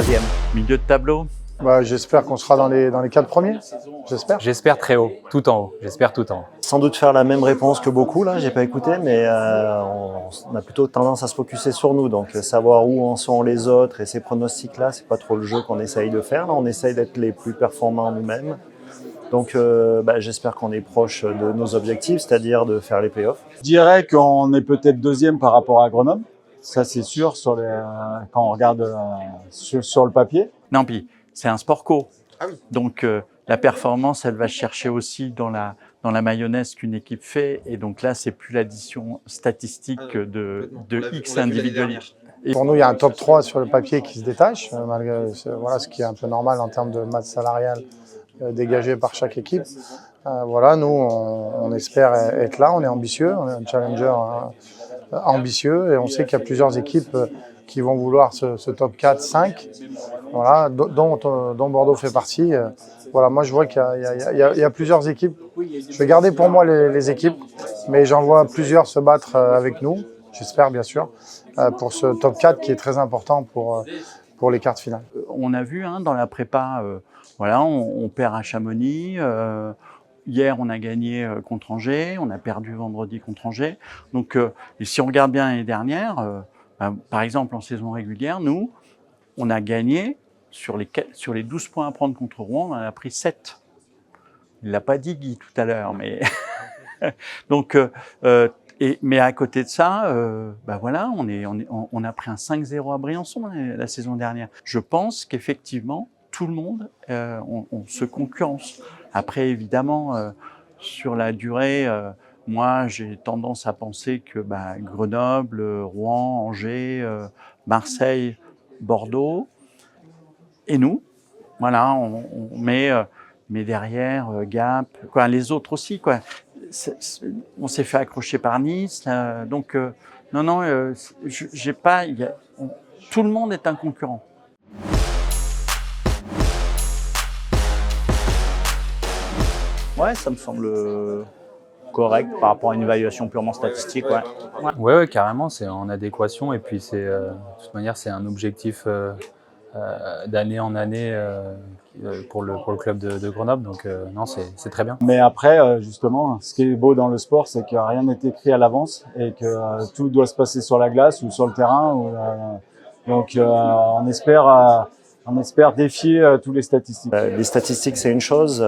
troisième. Milieu de tableau. J'espère qu'on sera dans les 4 premiers, j'espère. J'espère très haut, tout en haut, j'espère tout en haut. Sans doute faire la même réponse que beaucoup, là, j'ai pas écouté, mais on a plutôt tendance à se focuser sur nous, donc savoir où en sont les autres et ces pronostics-là, c'est pas trop le jeu qu'on essaye de faire. Là, on essaye d'être les plus performants nous-mêmes. Donc j'espère qu'on est proche de nos objectifs, c'est-à-dire de faire les playoffs. Je dirais qu'on est peut-être deuxième par rapport à Grenoble, ça c'est sûr quand on regarde sur le papier. Non, puis c'est un sport co. Ah oui. Donc la performance, elle va chercher aussi dans la mayonnaise qu'une équipe fait. Et donc là, c'est plus l'addition statistique de X individualistes. Pour nous, il y a un top 3 sur le papier qui se détache, malgré ce qui est un peu normal en termes de masse salariale dégagée par chaque équipe. Nous, on espère être là, on est ambitieux, on est un challenger ambitieux et on sait qu'il y a plusieurs équipes qui vont vouloir ce top 4, 5, dont Bordeaux fait partie. Moi je vois qu'il y a plusieurs équipes. Je vais garder pour moi les équipes, mais j'en vois plusieurs se battre avec nous, j'espère bien sûr, pour ce top 4 qui est très important pour les quarts de finale. On a vu dans la prépa, on perd à Chamonix. Hier, on a gagné contre Angers, on a perdu vendredi contre Angers. Donc, et si on regarde bien l'année dernière, par exemple en saison régulière, nous, on a gagné sur les 12 points à prendre contre Rouen, on en a pris 7. Il l'a pas dit Guy tout à l'heure, mais donc mais à côté de ça, on a pris un 5-0 à Briançon la saison dernière. Je pense qu'effectivement, tout le monde, on se concurrence. Après, évidemment, sur la durée, moi, j'ai tendance à penser que Grenoble, Rouen, Angers, Marseille, Bordeaux et nous, on met derrière Gap, les autres aussi, on s'est fait accrocher par Nice, donc j'ai pas, tout le monde est un concurrent. Ouais, ça me semble correct par rapport à une évaluation purement statistique. Ouais, carrément, c'est en adéquation et puis de toute manière c'est un objectif d'année en année pour le club de Grenoble, donc non, c'est très bien. Mais après, justement, ce qui est beau dans le sport, c'est que rien n'est écrit à l'avance et que tout doit se passer sur la glace ou sur le terrain. Donc on espère défier tous les statistiques. Les statistiques, c'est une chose.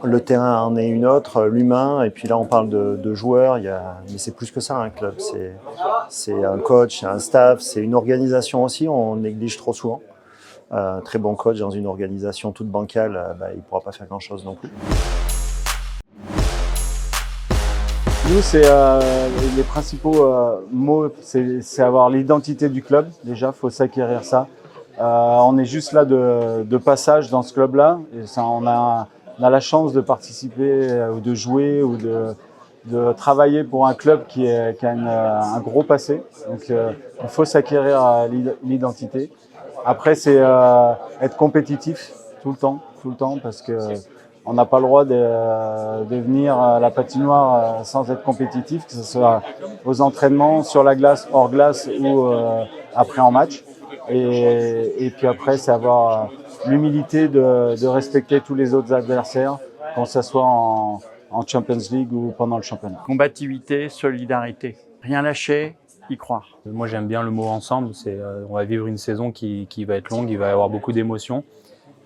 Le terrain en est une autre, l'humain, et puis là on parle de joueurs, mais c'est plus que ça un club, c'est un coach, c'est un staff, c'est une organisation aussi, on néglige trop souvent. Un très bon coach dans une organisation toute bancale, il ne pourra pas faire grand chose non plus. Nous, les principaux mots, c'est avoir l'identité du club, déjà, il faut s'acquérir ça. On est juste là de passage dans ce club-là, et ça, on a la chance de participer ou de jouer ou de travailler pour un club qui a un gros passé. Donc il faut s'acquérir l'identité. Après, c'est être compétitif tout le temps, parce que on n'a pas le droit de venir à la patinoire sans être compétitif, que ce soit aux entraînements, sur la glace, hors glace ou après en match. Et puis après, c'est avoir l'humilité de respecter tous les autres adversaires, qu'on ce soit en Champions League ou pendant le championnat. Combativité, solidarité, rien lâcher, y croire. Moi, j'aime bien le mot ensemble. On va vivre une saison qui va être longue, il va y avoir beaucoup d'émotions.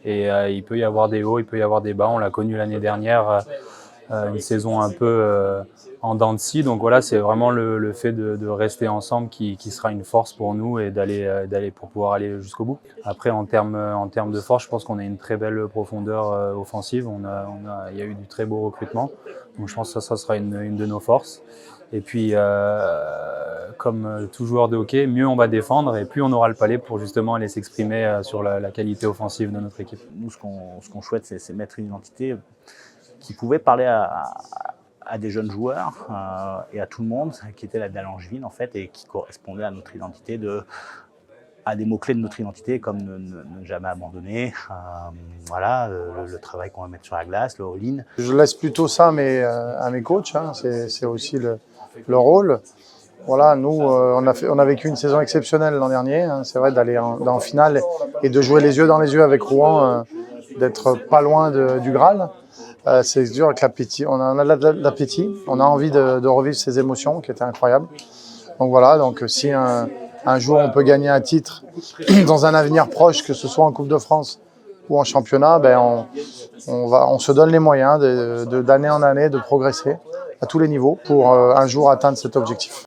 Et il peut y avoir des hauts, il peut y avoir des bas. On l'a connu l'année dernière, une saison un peu en dents de scie. Donc voilà, c'est vraiment le fait de rester ensemble qui sera une force pour nous et d'aller pour pouvoir aller jusqu'au bout. Après, en termes de force, je pense qu'on a une très belle profondeur offensive. Il y a eu du très beau recrutement. Donc je pense que ça sera une de nos forces. Et puis, comme tout joueur de hockey, mieux on va défendre et plus on aura le palais pour justement aller s'exprimer sur la qualité offensive de notre équipe. Nous, ce qu'on souhaite, c'est mettre une identité qui pouvait parler à des jeunes joueurs et à tout le monde, qui était la Langevin en fait, et qui correspondait à notre identité, à des mots-clés de notre identité, comme ne jamais abandonner, le travail qu'on va mettre sur la glace, le all-in. Je laisse plutôt ça à mes coachs, c'est aussi le rôle. Voilà, nous, on a vécu une saison exceptionnelle l'an dernier. Hein, c'est vrai d'aller en finale et de jouer les yeux dans les yeux avec Rouen, d'être pas loin du Graal. C'est dur avec l'appétit. On a l'appétit. On a envie de revivre ces émotions qui étaient incroyables. Donc voilà, donc si un jour on peut gagner un titre dans un avenir proche, que ce soit en Coupe de France ou en championnat, ben on se donne les moyens d'année en année de progresser à tous les niveaux pour un jour atteindre cet objectif.